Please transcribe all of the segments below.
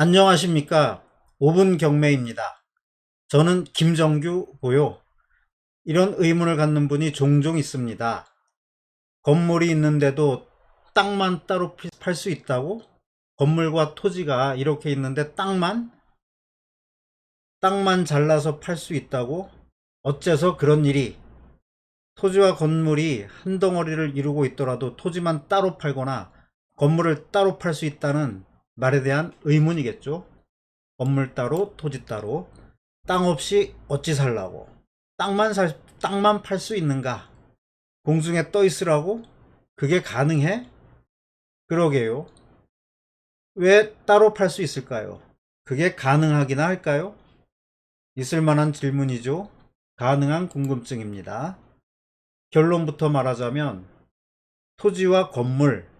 안녕하십니까. 5분 경매입니다. 저는 김정규고요. 이런 의문을 갖는 분이 종종 있습니다. 건물이 있는데도 땅만 따로 팔 수 있다고? 건물과 토지가 이렇게 있는데 땅만 잘라서 팔 수 있다고? 어째서 그런 일이? 토지와 건물이 한 덩어리를 이루고 있더라도 토지만 따로 팔거나 건물을 따로 팔 수 있다는 말에 대한 의문이겠죠. 건물 따로 토지 따로 땅 없이 어찌 살라고? 땅만 팔 수 있는가? 공중에 떠 있으라고? 그게 가능해? 그러게요. 왜 따로 팔 수 있을까요? 그게 가능하기나 할까요? 있을 만한 질문이죠. 가능한 궁금증입니다. 결론부터 말하자면 토지와 건물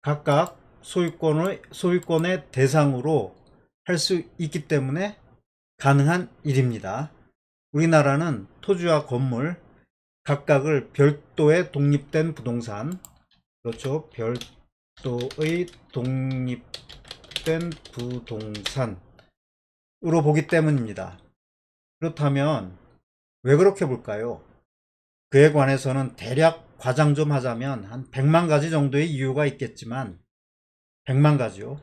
각각 소유권의 대상으로 할 수 있기 때문에 가능한 일입니다. 우리나라는 토지와 건물 각각을 별도의 독립된 부동산, 그렇죠. 별도의 독립된 부동산으로 보기 때문입니다. 그렇다면 왜 그렇게 볼까요? 그에 관해서는 대략 과장 좀 하자면 한 100만 가지 정도의 이유가 있겠지만 100만 가지요.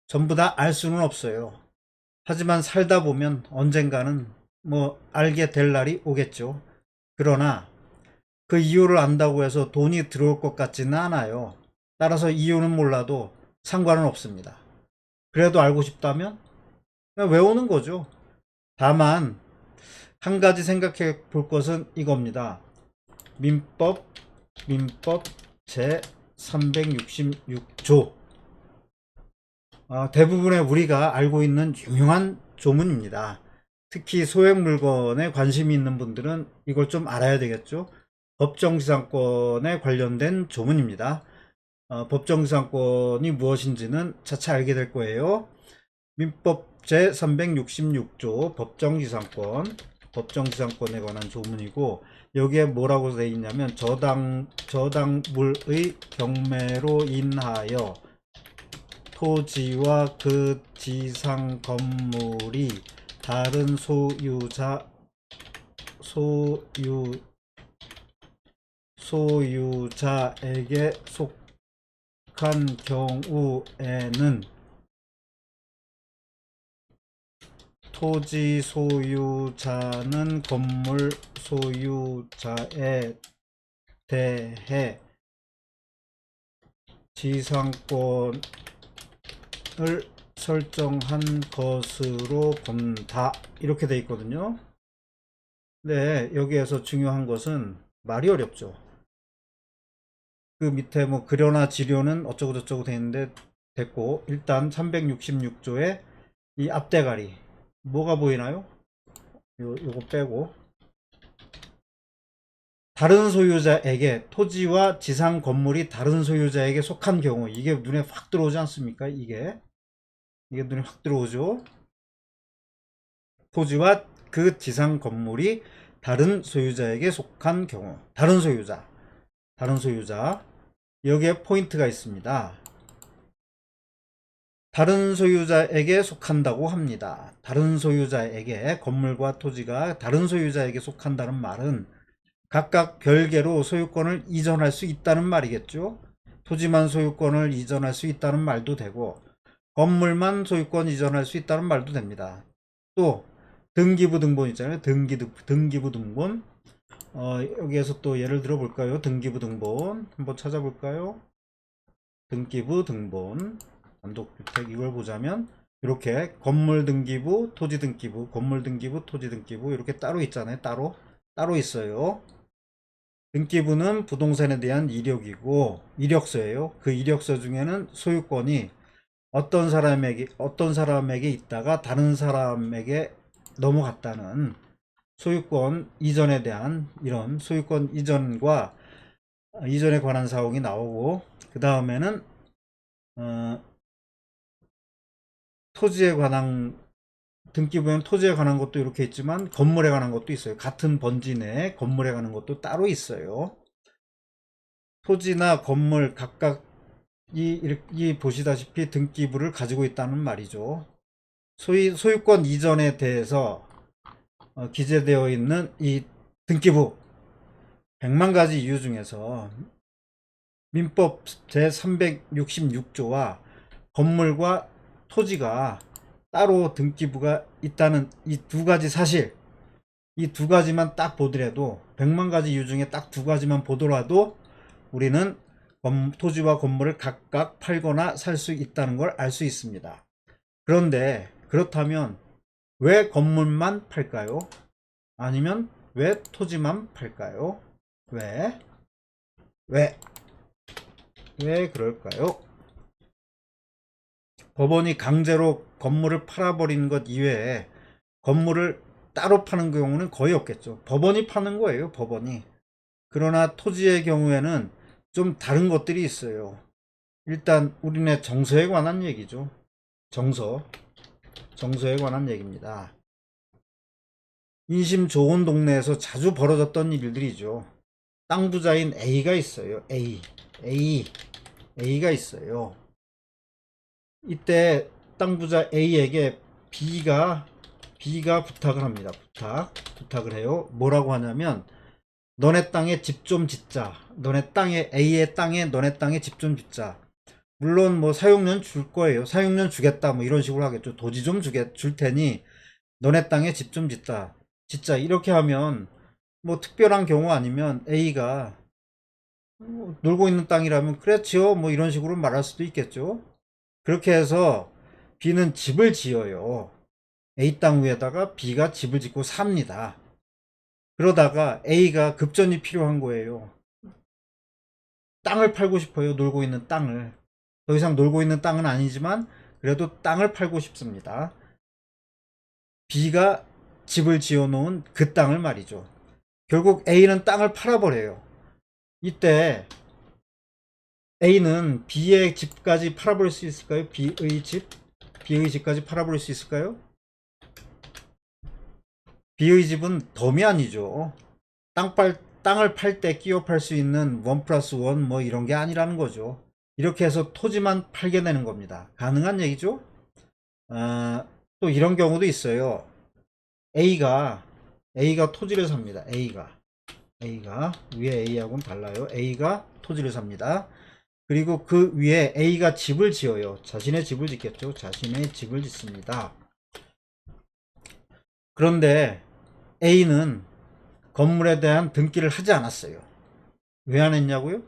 전부 다 알 수는 없어요. 하지만 살다 보면 언젠가는 알게 될 날이 오겠죠. 그러나 그 이유를 안다고 해서 돈이 들어올 것 같지는 않아요. 따라서 이유는 몰라도 상관은 없습니다. 그래도 알고 싶다면 그냥 외우는 거죠. 다만 한 가지 생각해 볼 것은 이겁니다. 민법 제 366조. 대부분의 우리가 알고 있는 유명한 조문입니다. 특히 소액 물건에 관심이 있는 분들은 이걸 좀 알아야 되겠죠. 법정지상권에 관련된 조문입니다. 법정지상권이 무엇인지는 차차 알게 될 거예요. 민법 제366조 법정지상권에 관한 조문이고, 여기에 뭐라고 되어 있냐면 저당물의 경매로 인하여 토지와 그 지상 건물이 다른 소유자에게 속한 경우에는 토지 소유자는 건물 소유자에 대해 지상권을 설정한 것으로 본다. 이렇게 돼 있거든요. 네, 여기에서 중요한 것은 말이 어렵죠. 그 밑에 그려나 지료는 어쩌고 저쩌고 돼 있는데 됐고, 일단 366조의 이 앞대가리 뭐가 보이나요? 요거 빼고, 다른 소유자에게 토지와 지상 건물이 다른 소유자에게 속한 경우, 이게 눈에 확 들어오지 않습니까? 이게 눈에 확 들어오죠. 토지와 그 지상 건물이 다른 소유자에게 속한 경우, 다른 소유자, 여기에 포인트가 있습니다. 다른 소유자에게 속한다고 합니다. 다른 소유자에게, 건물과 토지가 다른 소유자에게 속한다는 말은 각각 별개로 소유권을 이전할 수 있다는 말이겠죠. 토지만 소유권을 이전할 수 있다는 말도 되고, 건물만 소유권 이전할 수 있다는 말도 됩니다. 또 등기부 등본 있잖아요. 등기부 등본. 여기에서 또 예를 들어 볼까요? 등기부 등본 한번 찾아볼까요? 등기부 등본, 단독주택, 이걸 보자면 이렇게 건물 등기부, 토지 등기부, 건물 등기부, 토지 등기부, 이렇게 따로 있잖아요. 따로 있어요. 등기부는 부동산에 대한 이력서예요. 그 이력서 중에는 소유권이 어떤 사람에게 있다가 다른 사람에게 넘어갔다는 소유권 이전에 대한, 이런 소유권 이전에 관한 사항이 나오고, 그 다음에는 토지에 관한, 등기부에는 토지에 관한 것도 이렇게 있지만 건물에 관한 것도 있어요. 같은 번지 내에 건물에 관한 것도 따로 있어요. 토지나 건물 각각 이 보시다시피 등기부를 가지고 있다는 말이죠. 소유권 이전에 대해서 기재되어 있는 이 등기부 100만 가지 이유 중에서 민법 제366조와 건물과 토지가 따로 등기부가 있다는 이 두 가지 사실, 이 두 가지만 딱 보더라도 100만 가지 이유 중에 딱 두 가지만 보더라도 우리는 토지와 건물을 각각 팔거나 살 수 있다는 걸 알 수 있습니다. 그런데 그렇다면 왜 건물만 팔까요? 아니면 왜 토지만 팔까요? 왜? 왜? 왜 그럴까요? 법원이 강제로 건물을 팔아버리는 것 이외에 건물을 따로 파는 경우는 거의 없겠죠. 법원이 파는 거예요, 법원이. 그러나 토지의 경우에는 좀 다른 것들이 있어요. 일단 우리네 정서에 관한 얘기죠. 정서에 관한 얘기입니다. 인심 좋은 동네에서 자주 벌어졌던 일들이죠. 땅 부자인 A가 있어요. A가 있어요. 이때 땅 부자 A에게 B가 부탁을 합니다. 부탁을 해요. 뭐라고 하냐면 너네 땅에 집 좀 짓자. A의 땅에 너네 땅에 집 좀 짓자. 물론 뭐 사용료 줄 거예요. 사용료 주겠다 뭐 이런 식으로 하겠죠. 도지 좀 줄 테니 너네 땅에 집 좀 짓자. 이렇게 하면 뭐 특별한 경우 아니면 A가 놀고 있는 땅이라면 그렇지요 뭐 이런 식으로 말할 수도 있겠죠. 그렇게 해서 B는 집을 지어요. A 땅 위에다가 B가 집을 짓고 삽니다. 그러다가 A가 급전이 필요한 거예요. 땅을 팔고 싶어요. 놀고 있는 땅을. 더 이상 놀고 있는 땅은 아니지만 그래도 땅을 팔고 싶습니다. B가 집을 지어 놓은 그 땅을 말이죠. 결국 A는 땅을 팔아버려요. 이때 A는 B의 집까지 팔아버릴 수 있을까요? B의 집까지 팔아버릴 수 있을까요? B의 집은 덤이 아니죠. 땅을 팔 때 끼워 팔 수 있는 1+1 뭐 이런 게 아니라는 거죠. 이렇게 해서 토지만 팔게 되는 겁니다. 가능한 얘기죠? 또 이런 경우도 있어요. A가 토지를 삽니다. A가 위에 A하고는 달라요. A가 토지를 삽니다. 그리고 그 위에 A가 집을 지어요. 자신의 집을 짓겠죠. 자신의 집을 짓습니다. 그런데 A는 건물에 대한 등기를 하지 않았어요. 왜 안 했냐고요?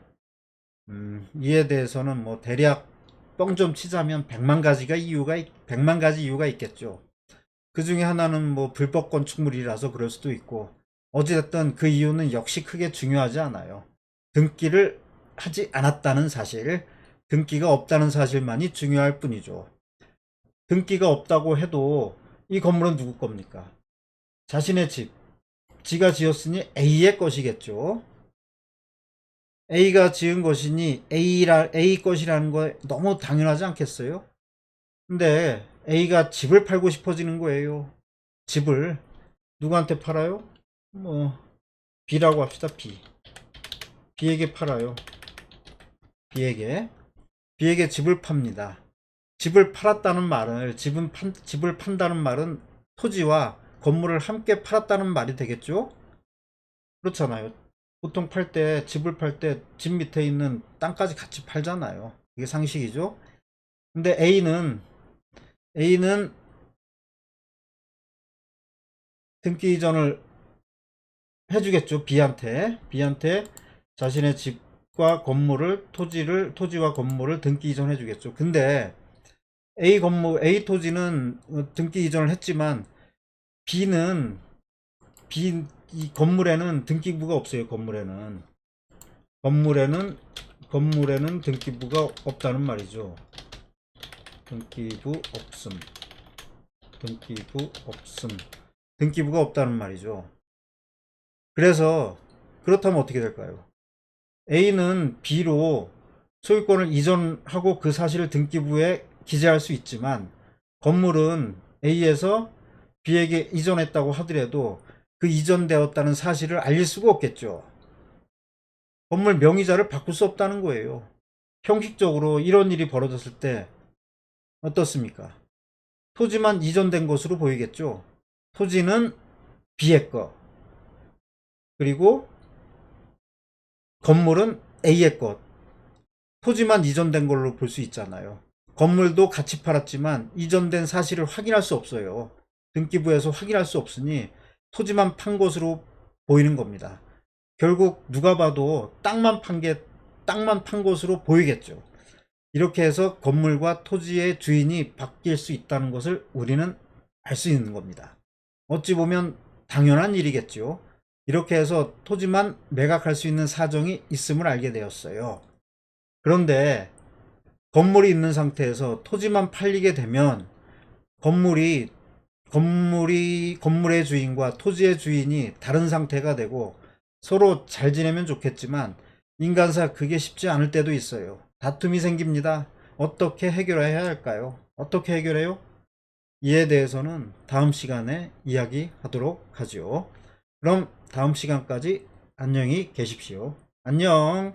이에 대해서는 뭐 대략 뻥 좀 치자면 100만 가지 이유가 있겠죠. 그 중에 하나는 뭐 불법 건축물이라서 그럴 수도 있고, 어찌됐든 그 이유는 역시 크게 중요하지 않아요. 등기를 하지 않았다는 사실, 등기가 없다는 사실만이 중요할 뿐이죠. 등기가 없다고 해도 이 건물은 누구 겁니까? 자신의 지가 지었으니 A의 것이겠죠. A가 지은 것이니 A 것이라는 거 너무 당연하지 않겠어요? 근데 A가 집을 팔고 싶어지는 거예요. 집을 누구한테 팔아요? 뭐 B라고 합시다. B에게 팔아요. B에게 집을 팝니다. 집을 팔았다는 말을 집을 판다는 말은 토지와 건물을 함께 팔았다는 말이 되겠죠? 그렇잖아요. 보통 집을 팔 때 집 밑에 있는 땅까지 같이 팔잖아요. 이게 상식이죠. 근데 A는 등기 이전을 해주겠죠. B한테 자신의 집과 토지와 건물을 등기 이전해 주겠죠. 근데 A 토지는 등기 이전을 했지만 B는 이 건물에는 등기부가 없어요. 건물에는 등기부가 없다는 말이죠. 등기부가 없다는 말이죠. 그래서 그렇다면 어떻게 될까요? A는 B로 소유권을 이전하고 그 사실을 등기부에 기재할 수 있지만 건물은 A에서 B에게 이전했다고 하더라도 그 이전되었다는 사실을 알릴 수가 없겠죠. 건물 명의자를 바꿀 수 없다는 거예요. 형식적으로 이런 일이 벌어졌을 때 어떻습니까? 토지만 이전된 것으로 보이겠죠. 토지는 B의 것, 그리고 건물은 A의 것. 토지만 이전된 걸로 볼 수 있잖아요. 건물도 같이 팔았지만 이전된 사실을 확인할 수 없어요. 등기부에서 확인할 수 없으니 토지만 판 것으로 보이는 겁니다. 결국 누가 봐도 땅만 판 것으로 보이겠죠. 이렇게 해서 건물과 토지의 주인이 바뀔 수 있다는 것을 우리는 알 수 있는 겁니다. 어찌 보면 당연한 일이겠죠. 이렇게 해서 토지만 매각할 수 있는 사정이 있음을 알게 되었어요. 그런데 건물이 있는 상태에서 토지만 팔리게 되면 건물의 주인과 토지의 주인이 다른 상태가 되고 서로 잘 지내면 좋겠지만 인간사 그게 쉽지 않을 때도 있어요. 다툼이 생깁니다. 어떻게 해결해야 할까요? 어떻게 해결해요? 이에 대해서는 다음 시간에 이야기하도록 하죠. 그럼 다음 시간까지 안녕히 계십시오. 안녕.